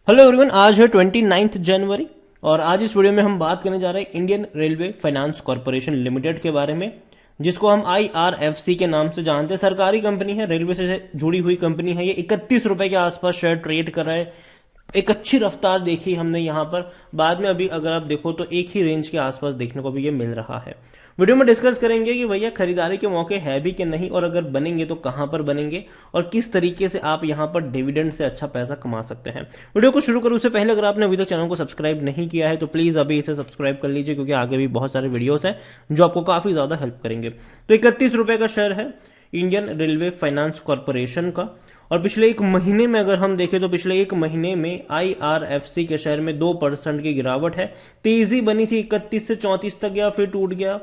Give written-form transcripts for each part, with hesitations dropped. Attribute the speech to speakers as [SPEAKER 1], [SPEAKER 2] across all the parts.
[SPEAKER 1] Hello everyone, आज है 29 जनवरी और आज इस वीडियो में हम बात करने जा रहे हैं Indian railway finance corporation limited के बारे में, जिसको हम IRFC के नाम से जानते हैं। सरकारी कंपनी है, रेलवे से जुड़ी हुई कंपनी है। ये 31 रुपए के आसपास शेयर ट्रेड कर रहा है। एक अच्छी रफ्तार देखी हमने यहाँ पर। बाद में अभी अगर आप देखो तो एक ही रेंज के आसपास देखने को भी ये मिल रहा है। वीडियो में डिस्कस करेंगे कि भैया खरीदारी के मौके है भी कि नहीं, और अगर बनेंगे तो कहां पर बनेंगे और किस तरीके से आप यहां पर डिविडेंड से अच्छा पैसा कमा सकते हैं। वीडियो को शुरू करूं उससे पहले अगर आपने अभी तक चैनल को सब्सक्राइब नहीं किया है तो प्लीज अभी इसे सब्सक्राइब कर लीजिए, क्योंकि आगे भी बहुत सारे वीडियोस हैं जो आपको काफी ज्यादा हेल्प करेंगे। तो 31 रुपए का शेयर है इंडियन रेलवे फाइनेंस कॉर्पोरेशन का। और पिछले एक महीने में अगर हम देखें तो पिछले एक महीने में IRFC के शेयर में 2% की गिरावट है। तेजी बनी थी 31 से 34 तक गया, फिर टूट गया,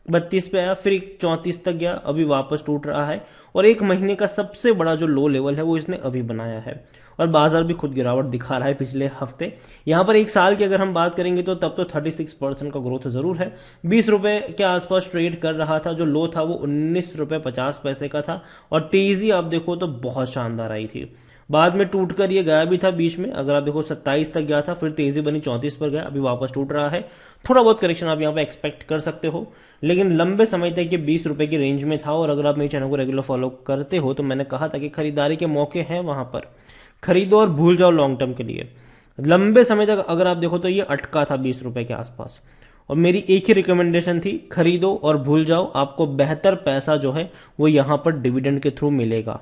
[SPEAKER 1] 32 पे आया, फिर 34 तक गया, अभी वापस टूट रहा है। और एक महीने का सबसे बड़ा जो लो लेवल है वो इसने अभी बनाया है। और बाजार भी खुद गिरावट दिखा रहा है पिछले हफ्ते। यहां पर एक साल की अगर हम बात करेंगे तो तब तो 36% का ग्रोथ जरूर है। 20 रुपए के आसपास ट्रेड कर रहा था। जो लो था वो 19 रुपए 50 पैसे का था। और तेजी आप देखो तो बहुत शानदार आई थी। बाद में टूटकर ये गया भी था बीच में, अगर आप देखो 27 तक गया था, फिर तेजी बनी 34 पर गया, अभी वापस टूट रहा है। थोड़ा बहुत करेक्शन आप यहाँ पे एक्सपेक्ट कर सकते हो, लेकिन लंबे समय तक ये 20 रुपए की रेंज में था। और अगर आप मेरे चैनल को रेगुलर फॉलो करते हो तो मैंने कहा था कि खरीदारी के मौके हैं, वहां पर खरीदो और भूल जाओ लॉन्ग टर्म के लिए। लंबे समय तक अगर आप देखो तो ये अटका था 20 रुपए के आसपास। और मेरी एक ही रिकमेंडेशन थी, खरीदो और भूल जाओ। आपको बेहतर पैसा जो है वो यहां पर डिविडेंड के थ्रू मिलेगा,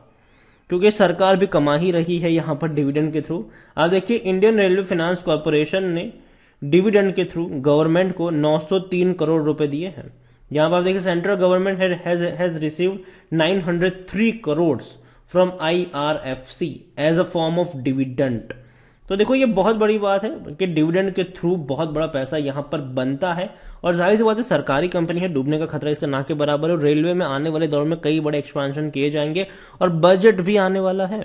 [SPEAKER 1] क्योंकि सरकार भी कमा ही रही है यहां पर डिविडेंड के थ्रू। आप देखिए इंडियन रेलवे फाइनेंस कॉर्पोरेशन ने डिविडेंड के थ्रू गवर्नमेंट को 903 करोड़ रुपए दिए हैं। यहां पर आप देखिए central government has received 903 crore from IRFC as a form of dividend. तो देखो ये बहुत बड़ी बात है कि डिविडेंड के थ्रू बहुत बड़ा पैसा यहां पर बनता है। और जाहिर सी बात है, सरकारी कंपनी है, डूबने का खतरा इसका ना के बराबर है। और रेलवे में आने वाले दौर में कई बड़े एक्सपेंशन किए जाएंगे और बजट भी आने वाला है।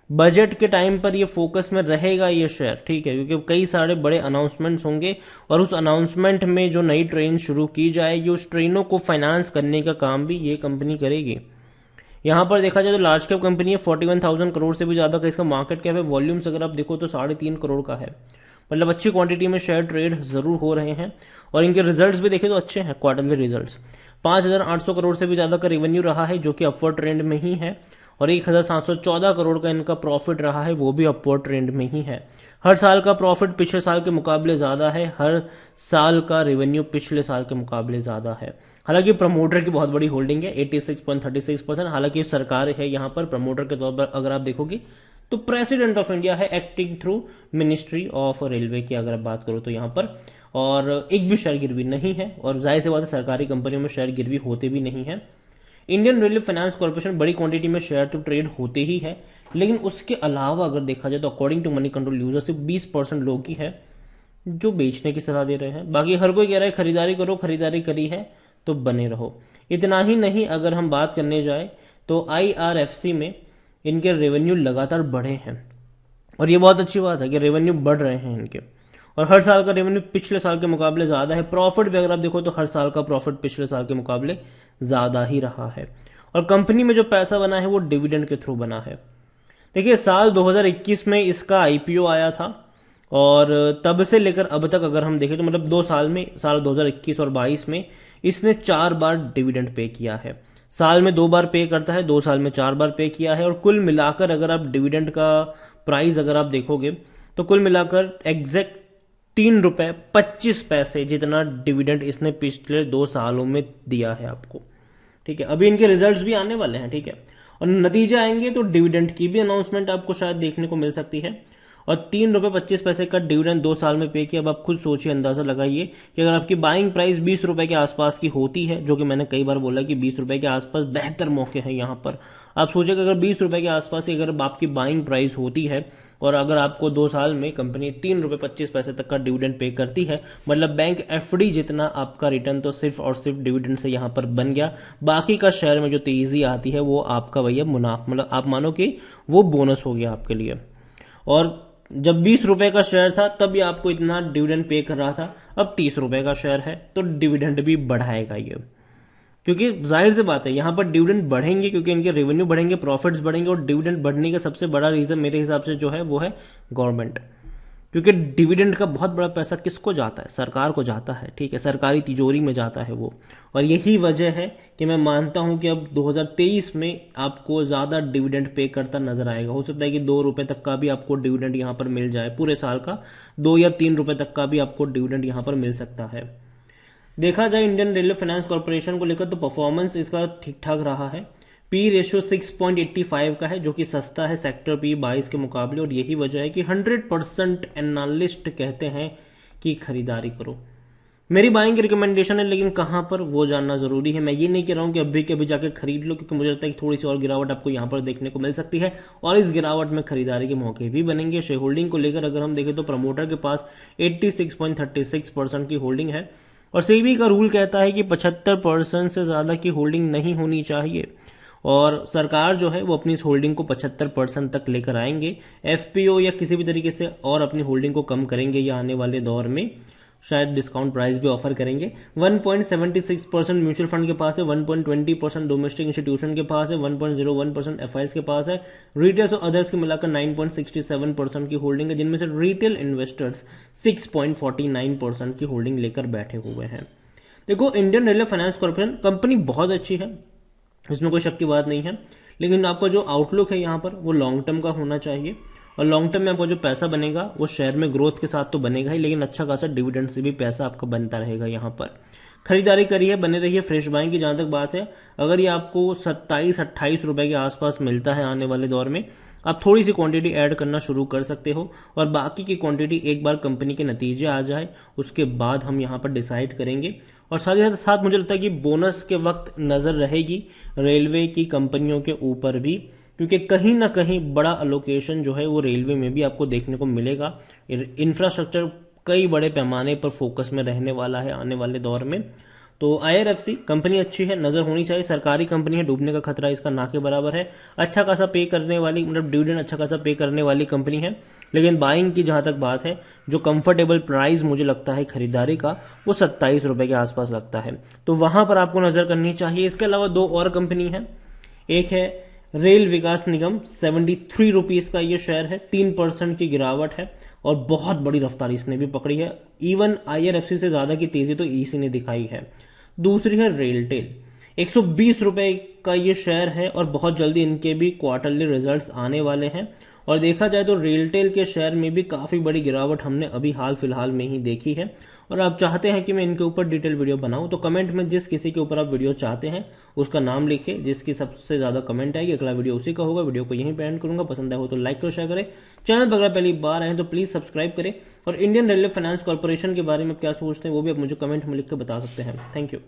[SPEAKER 1] बजट के टाइम पर ये फोकस में रहेगा ये शेयर, ठीक है, क्योंकि कई सारे बड़े अनाउंसमेंट्स होंगे। और उस अनाउंसमेंट में जो नई ट्रेन शुरू की जाएगी उस ट्रेनों को फाइनेंस करने का काम भी ये कंपनी करेगी। यहां पर देखा जाए तो लार्ज कैप कंपनी है, 41,000 करोड़ से भी ज्यादा का इसका मार्केट कैप है। वॉल्यूम्स अगर आप देखो तो 3.5 करोड़ का है। मतलब अच्छी क्वांटिटी में शेयर ट्रेड जरूर हो रहे हैं। और इनके रिजल्ट्स भी देखे तो अच्छे हैं, क्वार्टरली रिजल्ट्स। 5,800 करोड़ से भी ज्यादा का रेवेन्यू रहा है, जो कि अपवर्ड ट्रेंड में ही है। और 1,714 करोड़ का इनका प्रॉफिट रहा है, वो भी अपवर्ड ट्रेंड में ही है। हर साल का प्रॉफिट पिछले साल के मुकाबले ज्यादा है, हर साल का रेवेन्यू पिछले साल के मुकाबले ज्यादा है। हालांकि प्रमोटर की बहुत बड़ी होल्डिंग है, 86.36%। हालांकि सरकार है यहाँ पर प्रमोटर के तौर पर अगर आप देखोगे तो प्रेसिडेंट ऑफ इंडिया है, acting through ministry of railway की अगर आप बात करो तो यहाँ पर। और एक भी शेयर गिरवी नहीं है। और जाहिर सी बात है, सरकारी कंपनियों में शेयर गिरवी होते भी नहीं है। इंडियन रेलवे फाइनेंस कॉर्पोरेशन बड़ी क्वांटिटी में शेयर तो ट्रेड होते ही है, लेकिन उसके अलावा अगर देखा जाए तो according to Moneycontrol user सिर्फ 20% लोग ही है जो बेचने की सलाह दे रहे हैं। बाकी हर कोई कह रहा है खरीदारी करो, खरीदारी करी है तो बने रहो। इतना ही नहीं, अगर हम बात करने जाए तो IRFC में इनके रेवेन्यू लगातार बढ़े हैं। और ये बहुत अच्छी बात है कि रेवेन्यू बढ़ रहे हैं इनके। और हर साल का रेवेन्यू पिछले साल के मुकाबले ज्यादा है। प्रॉफिट भी अगर आप देखो तो हर साल का प्रॉफिट पिछले साल के मुकाबले ज्यादा ही रहा है। और कंपनी में जो पैसा बना है वो डिविडेंड के थ्रू बना है। देखिए साल 2021 में इसका IPO आया था, और तब से लेकर अब तक अगर हम देखें तो मतलब 2 साल में, साल 2021 और 22 में इसने 4 बार डिविडेंड पे किया है। साल में 2 बार पे करता है, 2 साल में 4 बार पे किया है। और कुल मिलाकर अगर आप डिविडेंड का प्राइस अगर आप देखोगे तो कुल मिलाकर एग्जैक्ट 3 रुपए 25 पैसे जितना डिविडेंड इसने पिछले 2 सालों में दिया है आपको, ठीक है। अभी इनके रिजल्ट्स भी आने वाले हैं, ठीक है, और नतीजे आएंगे तो डिविडेंड की भी अनाउंसमेंट आपको शायद देखने को मिल सकती है। और 3 रुपए 25 पैसे का डिविडेंड 2 साल में पे किया। अब आप खुद सोचिए, अंदाजा लगाइए कि अगर आपकी बाइंग प्राइस 20 रुपए के आसपास की होती है, जो कि मैंने कई बार बोला कि 20 रुपए के आसपास बेहतर मौके हैं यहां पर। आप सोचिए कि अगर 20 रुपए के आसपास की अगर आपकी बाइंग प्राइस होती है और अगर आपको 2 साल में कंपनी 3 रुपए 25 पैसे तक का डिविडेंड पे करती है, मतलब बैंक FD जितना आपका रिटर्न तो सिर्फ और सिर्फ डिविडेंड से यहां पर बन गया। बाकी का शेयर में जो तेजी आती है वो आपका भैया मुनाफा, मतलब आप मानो कि वो बोनस हो गया आपके लिए। और जब 20 रुपए का शेयर था तब ये आपको इतना डिविडेंड पे कर रहा था, अब 30 रुपए का शेयर है तो डिविडेंड भी बढ़ाएगा ये। क्योंकि जाहिर सी बात है यहाँ पर डिविडेंड बढ़ेंगे, क्योंकि इनके रेवेन्यू बढ़ेंगे, प्रॉफिट्स बढ़ेंगे, और डिविडेंड बढ़ने का सबसे बड़ा रीजन मेरे हिसाब से जो है वो है गवर्नमेंट। क्योंकि डिविडेंड का बहुत बड़ा पैसा किसको जाता है? सरकार को जाता है, ठीक है, सरकारी तिजोरी में जाता है वो। और यही वजह है कि मैं मानता हूं कि अब 2023 में आपको ज़्यादा डिविडेंड पे करता नजर आएगा। हो सकता है कि 2 रुपए तक का भी आपको डिविडेंड यहाँ पर मिल जाए, पूरे साल का 2 या 3 रुपए तक का भी आपको डिविडेंड यहाँ पर मिल सकता है। देखा जाए इंडियन रेलवे फाइनेंस कॉर्पोरेशन को लेकर तो परफॉर्मेंस इसका ठीक ठाक रहा है। पी रेशियो 6.85 का है, जो कि सस्ता है सेक्टर पी 22 के मुकाबले, और यही वजह है कि 100% एनालिस्ट कहते हैं कि खरीदारी करो। मेरी बाइंग की रिकमेंडेशन है, लेकिन कहां पर वो जानना जरूरी है। मैं ये नहीं कह रहा हूं कि अभी के अभी जाके खरीद लो, क्योंकि मुझे लगता है कि थोड़ी सी और गिरावट आपको यहां पर देखने को मिल सकती है, और इस गिरावट में खरीदारी के मौके भी बनेंगे। शेयर होल्डिंग को लेकर अगर हम देखें तो प्रमोटर के पास 86.36% की होल्डिंग है, और सेबी का रूल कहता है कि 75% से ज्यादा की होल्डिंग नहीं होनी चाहिए, और सरकार जो है वो अपनी इस होल्डिंग को 75% तक लेकर आएंगे। एफपीओ या किसी भी तरीके से और अपनी होल्डिंग को कम करेंगे, या आने वाले दौर में शायद डिस्काउंट प्राइस भी ऑफर करेंगे। 1.76% म्यूचुअल फंड के पास है, 1.20% डोमेस्टिक इंस्टीट्यूशन के पास है, 1.01% एफआईएस के पास है, रिटेल्स और अदर्स के मिलाकर 9.67% की होल्डिंग है, जिनमें से रिटेल इन्वेस्टर्स 6.49% की होल्डिंग लेकर बैठे हुए हैं। देखो, Indian railway finance corporation company बहुत अच्छी है, इसमें कोई शक की बात नहीं है, लेकिन आपका जो आउटलुक है यहाँ पर वो लॉन्ग टर्म का होना चाहिए। और लॉन्ग टर्म में आपका जो पैसा बनेगा वो शेयर में ग्रोथ के साथ तो बनेगा ही, लेकिन अच्छा खासा डिविडेंड से भी पैसा आपका बनता रहेगा। यहाँ पर खरीदारी करिए, बने रहिए फ्रेश बाइंग की। जहां तक बात है, अगर ये आपको 27-28 रुपए के आसपास मिलता है आने वाले दौर में, आप थोड़ी सी क्वांटिटी ऐड करना शुरू कर सकते हो, और बाकी की क्वांटिटी एक बार कंपनी के नतीजे आ जाए उसके बाद हम यहाँ पर डिसाइड करेंगे। और साथ ही साथ मुझे लगता है कि बोनस के वक्त नजर रहेगी रेलवे की कंपनियों के ऊपर भी, क्योंकि कहीं ना कहीं बड़ा अलोकेशन जो है वो रेलवे में भी आपको देखने को मिलेगा। इंफ्रास्ट्रक्चर कई बड़े पैमाने पर फोकस में रहने वाला है आने वाले दौर में। तो आईआरएफसी कंपनी अच्छी है, नजर होनी चाहिए। सरकारी कंपनी है, डूबने का खतरा इसका ना के बराबर है। अच्छा खासा पे करने वाली, मतलब डिविडेंड अच्छा खासा पे करने वाली कंपनी है। लेकिन बाइंग की जहां तक बात है, जो कंफर्टेबल प्राइस मुझे लगता है खरीदारी का, वो 27 रुपए के आसपास लगता है, तो वहां पर आपको नजर करनी चाहिए। इसके अलावा दो और कंपनी है, एक है रेल विकास निगम, 73 रुपीज का ये शेयर है, 3% की गिरावट है, और बहुत बड़ी रफ्तार इसने भी पकड़ी है। इवन आईआरएफसी से ज्यादा की तेजी तो इसी ने दिखाई है। दूसरी है रेलटेल, 120 रुपए का ये शेयर है, और बहुत जल्दी इनके भी क्वार्टरली रिजल्ट्स आने वाले हैं। और देखा जाए तो रेलटेल के शेयर में भी काफी बड़ी गिरावट हमने अभी हाल फिलहाल में ही देखी है। और आप चाहते हैं कि मैं इनके ऊपर डिटेल वीडियो बनाऊं, तो कमेंट में जिस किसी के ऊपर आप वीडियो चाहते हैं उसका नाम लिखिए, जिसकी सबसे ज्यादा कमेंट आएगी अगला वीडियो उसी का होगा। वीडियो को यहीं पे एंड करूंगा, पसंद आए हो तो लाइक करो, शेयर करें। चैनल पर अगर पहली बार आए तो प्लीज सब्सक्राइब करें, और इंडियन रेलवे फाइनेंस कॉर्पोरेशन के बारे में क्या सोचते हैं वो भी आप मुझे कमेंट में लिख कर बता सकते हैं। Thank you.